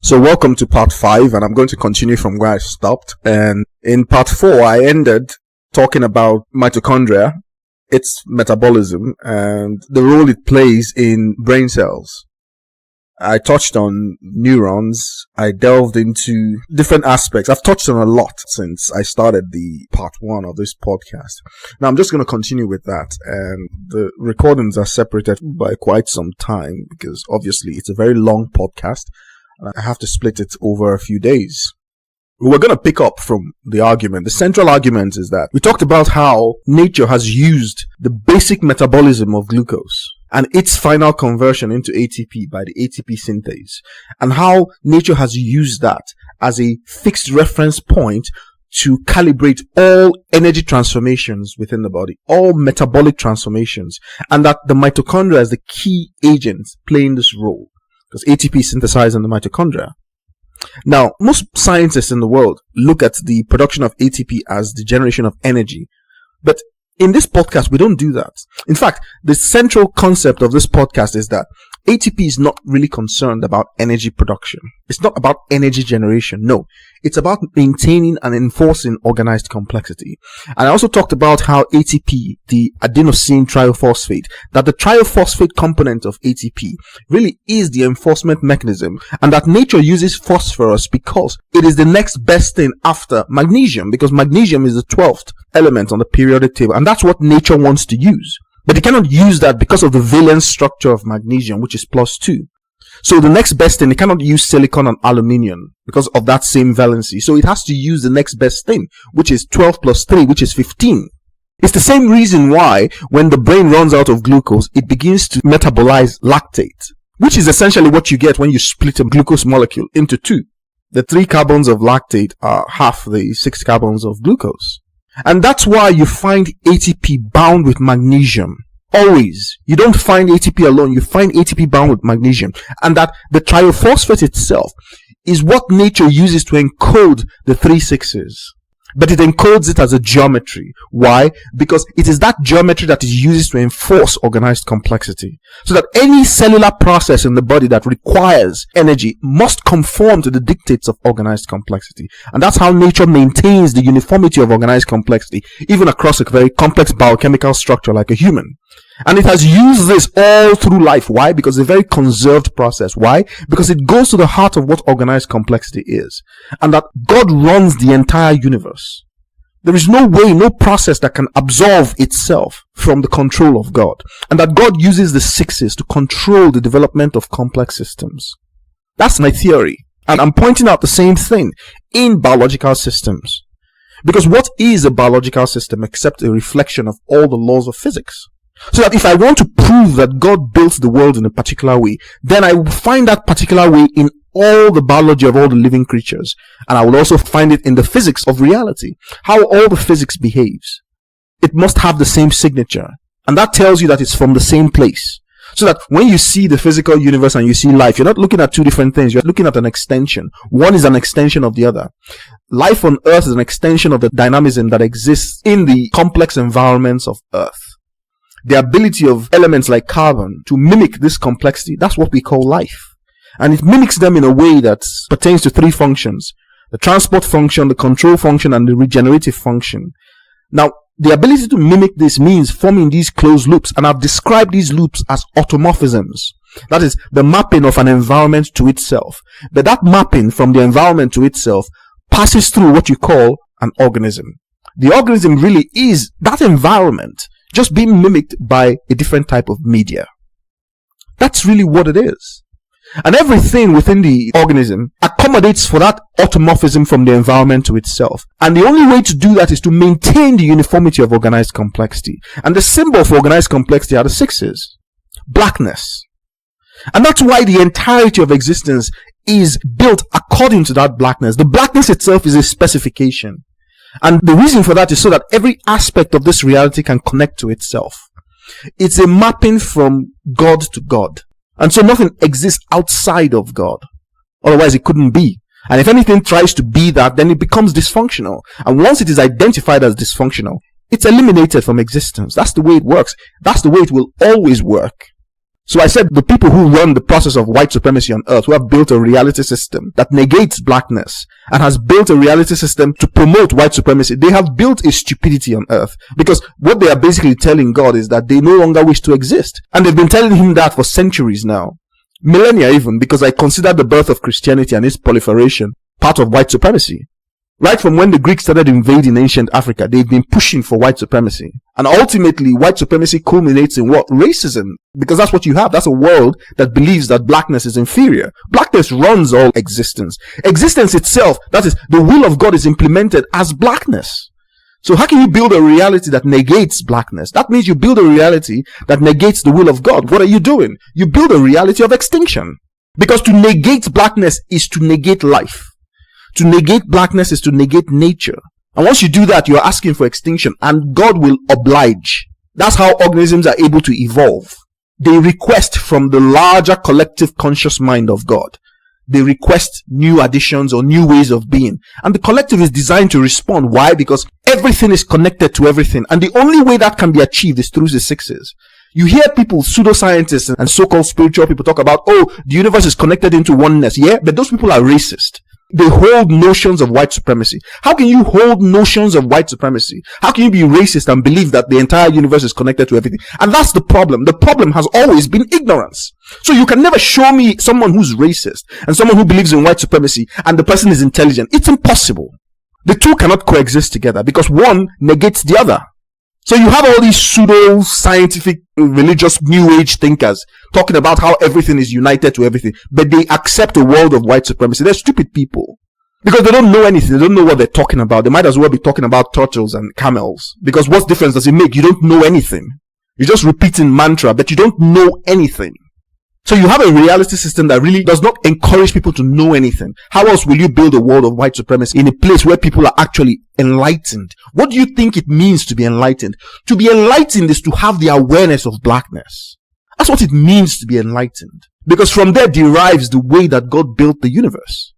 So welcome to part 5, and I'm going to continue from where I stopped. And in part 4, I ended talking about mitochondria, its metabolism, and the role it plays in brain cells. I touched on neurons. I delved into different aspects. I've touched on a lot since I started the part 1 of this podcast. Now I'm just going to continue with that, and the recordings are separated by quite some time because obviously it's a very long podcast. I have to split it over a few days. We're going to pick up from the argument. The central argument is that we talked about how nature has used the basic metabolism of glucose and its final conversion into ATP by the ATP synthase, and how nature has used that as a fixed reference point to calibrate all energy transformations within the body, all metabolic transformations, and that the mitochondria is the key agent playing this role. Because ATP is synthesized in the mitochondria. Now, most scientists in the world look at the production of ATP as the generation of energy. But in this podcast, we don't do that. In fact, the central concept of this podcast is that ATP is not really concerned about energy production. It's not about energy generation. No, it's about maintaining and enforcing organized complexity. And I also talked about how ATP, the adenosine triophosphate, that the triophosphate component of ATP really is the enforcement mechanism, and that nature uses phosphorus because it is the next best thing after magnesium, because magnesium is the 12th element on the periodic table, and that's what nature wants to use. But it cannot use that because of the valence structure of magnesium, which is +2. So the next best thing, it cannot use silicon and aluminium because of that same valency. So it has to use the next best thing, which is 12 plus 3, which is 15. It's the same reason why when the brain runs out of glucose, it begins to metabolize lactate, which is essentially what you get when you split a glucose molecule into 2. The 3 carbons of lactate are half the 6 carbons of glucose. And that's why you find ATP bound with magnesium. Always. You don't find ATP alone, you find ATP bound with magnesium. And that the triophosphate itself is what nature uses to encode the 3 6s. But it encodes it as a geometry. Why? Because it is that geometry that is used to enforce organized complexity. So that any cellular process in the body that requires energy must conform to the dictates of organized complexity. And that's how nature maintains the uniformity of organized complexity, even across a very complex biochemical structure like a human. And it has used this all through life. Why? Because it's a very conserved process. Why? Because it goes to the heart of what organized complexity is. And that God runs the entire universe. There is no way, no process that can absolve itself from the control of God. And that God uses the 6s to control the development of complex systems. That's my theory. And I'm pointing out the same thing in biological systems. Because what is a biological system except a reflection of all the laws of physics? So that if I want to prove that God built the world in a particular way, then I will find that particular way in all the biology of all the living creatures. And I will also find it in the physics of reality, how all the physics behaves. It must have the same signature. And that tells you that it's from the same place. So that when you see the physical universe and you see life, you're not looking at 2 different things. You're looking at an extension. One is an extension of the other. Life on Earth is an extension of the dynamism that exists in the complex environments of Earth. The ability of elements like carbon to mimic this complexity, that's what we call life. And it mimics them in a way that pertains to 3 functions. The transport function, the control function, and the regenerative function. Now, the ability to mimic this means forming these closed loops, and I've described these loops as automorphisms. That is, the mapping of an environment to itself. But that mapping from the environment to itself passes through what you call an organism. The organism really is that environment, just being mimicked by a different type of media. That's really what it is. And everything within the organism accommodates for that automorphism from the environment to itself. And the only way to do that is to maintain the uniformity of organized complexity. And the symbol for organized complexity are the 6s. Blackness. And that's why the entirety of existence is built according to that blackness. The blackness itself is a specification. And the reason for that is so that every aspect of this reality can connect to itself. It's a mapping from God to God. And so nothing exists outside of God. Otherwise it couldn't be. And if anything tries to be that, then it becomes dysfunctional. And once it is identified as dysfunctional, it's eliminated from existence. That's the way it works. That's the way it will always work. So I said the people who run the process of white supremacy on earth, who have built a reality system that negates blackness and has built a reality system to promote white supremacy, they have built a stupidity on earth, because what they are basically telling God is that they no longer wish to exist. And they've been telling him that for centuries now, millennia even, because I consider the birth of Christianity and its proliferation part of white supremacy. Right from when the Greeks started invading ancient Africa, they've been pushing for white supremacy. And ultimately, white supremacy culminates in what? Racism. Because that's what you have. That's a world that believes that blackness is inferior. Blackness runs all existence. Existence itself, that is, the will of God is implemented as blackness. So how can you build a reality that negates blackness? That means you build a reality that negates the will of God. What are you doing? You build a reality of extinction. Because to negate blackness is to negate life. To negate blackness is to negate nature. And once you do that, you are asking for extinction, and God will oblige. That's how organisms are able to evolve. They request from the larger collective conscious mind of God. They request new additions or new ways of being. And the collective is designed to respond. Why? Because everything is connected to everything. And the only way that can be achieved is through the sixes. You hear people, pseudoscientists and so-called spiritual people talk about, oh, the universe is connected into oneness. Yeah, but those people are racist. They hold notions of white supremacy. How can you hold notions of white supremacy? How can you be racist and believe that the entire universe is connected to everything? And that's the problem. The problem has always been ignorance. So you can never show me someone who's racist and someone who believes in white supremacy and the person is intelligent. It's impossible. The two cannot coexist together because one negates the other. So you have all these pseudo-scientific, religious, new age thinkers talking about how everything is united to everything, but they accept a world of white supremacy. They're stupid people. Because they don't know anything. They don't know what they're talking about. They might as well be talking about turtles and camels. Because what difference does it make? You don't know anything. You're just repeating mantra, but you don't know anything. So you have a reality system that really does not encourage people to know anything. How else will you build a world of white supremacy in a place where people are actually enlightened? What do you think it means to be enlightened? To be enlightened is to have the awareness of blackness. That's what it means to be enlightened. Because from there derives the way that God built the universe.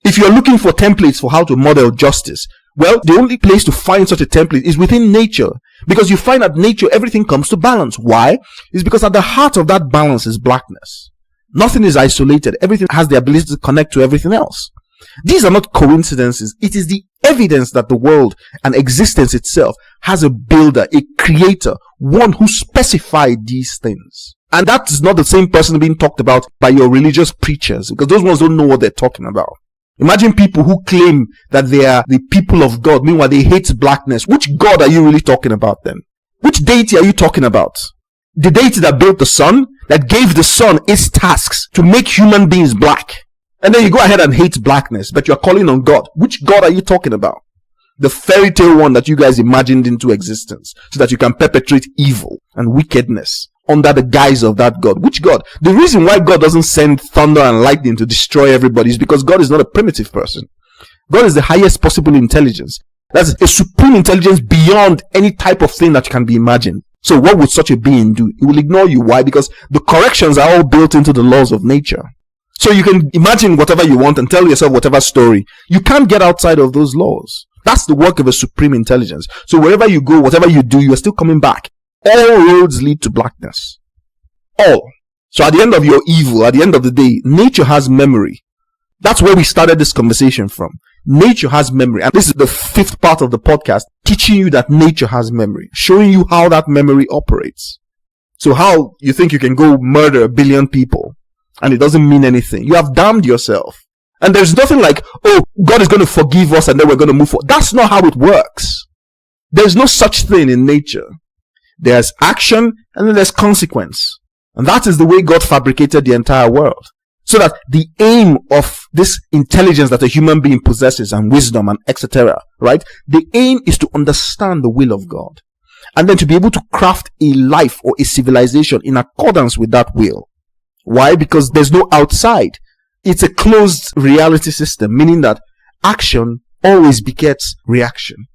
If you're looking for templates for how to model justice, well, the only place to find such a template is within nature. Because you find that nature, everything comes to balance. Why? It's because at the heart of that balance is blackness. Nothing is isolated. Everything has the ability to connect to everything else. These are not coincidences. It is the evidence that the world and existence itself has a builder, a creator, one who specified these things. And that is not the same person being talked about by your religious preachers, because those ones don't know what they're talking about. Imagine people who claim that they are the people of God, meanwhile they hate blackness. Which God are you really talking about then? Which deity are you talking about? The deity that built the sun, that gave the sun its tasks to make human beings black. And then you go ahead and hate blackness, but you're calling on God. Which God are you talking about? The fairy tale one that you guys imagined into existence so that you can perpetrate evil and wickedness under the guise of that God. Which God? The reason why God doesn't send thunder and lightning to destroy everybody is because God is not a primitive person. God is the highest possible intelligence. That's a supreme intelligence beyond any type of thing that can be imagined. So what would such a being do? He will ignore you. Why? Because the corrections are all built into the laws of nature. So you can imagine whatever you want and tell yourself whatever story. You can't get outside of those laws. That's the work of a supreme intelligence. So wherever you go, whatever you do, you are still coming back. All roads lead to blackness. All. So at the end of your evil, at the end of the day, nature has memory. That's where we started this conversation from. Nature has memory. And this is the fifth part of the podcast, teaching you that nature has memory, showing you how that memory operates. So how you think you can go murder 1 billion people and it doesn't mean anything. You have damned yourself. And there's nothing like, oh, God is going to forgive us and then we're going to move forward. That's not how it works. There's no such thing in nature. There's action and then there's consequence. And that is the way God fabricated the entire world. So that the aim of this intelligence that a human being possesses and wisdom and etc., right? The aim is to understand the will of God. And then to be able to craft a life or a civilization in accordance with that will. Why? Because there's no outside. It's a closed reality system, meaning that action always begets reaction.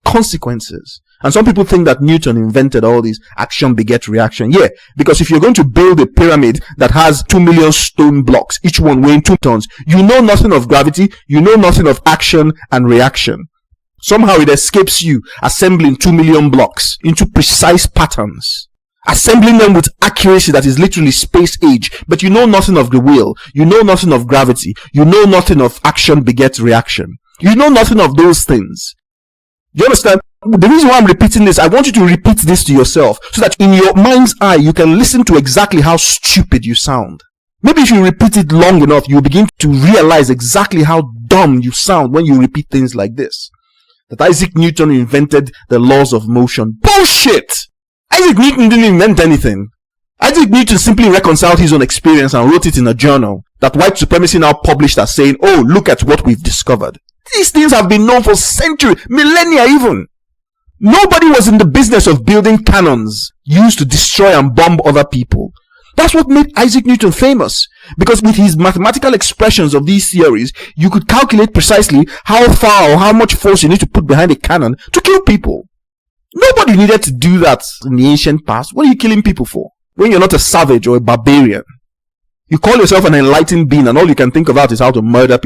Consequences. And some people think that Newton invented all these action begets reaction. Yeah, because if you're going to build a pyramid that has 2 million stone blocks, each one weighing 2 tons, you know nothing of gravity, you know nothing of action and reaction. Somehow it escapes you assembling 2 million blocks into precise patterns. assembling them with accuracy that is literally space age, but you know nothing of the will, you know nothing of gravity, you know nothing of action begets reaction. You know nothing of those things. Do you understand? The reason why I'm repeating this, I want you to repeat this to yourself so that in your mind's eye, you can listen to exactly how stupid you sound. Maybe if you repeat it long enough, you'll begin to realize exactly how dumb you sound when you repeat things like this. That Isaac Newton invented the laws of motion. Bullshit! Isaac Newton didn't invent anything. Isaac Newton simply reconciled his own experience and wrote it in a journal that white supremacy now published as saying, oh, look at what we've discovered. These things have been known for centuries, millennia even. Nobody was in the business of building cannons used to destroy and bomb other people. That's what made Isaac Newton famous. Because with his mathematical expressions of these theories, you could calculate precisely how far or how much force you need to put behind a cannon to kill people. Nobody needed to do that in the ancient past. What are you killing people for? When you're not a savage or a barbarian. You call yourself an enlightened being and all you can think about is how to murder people.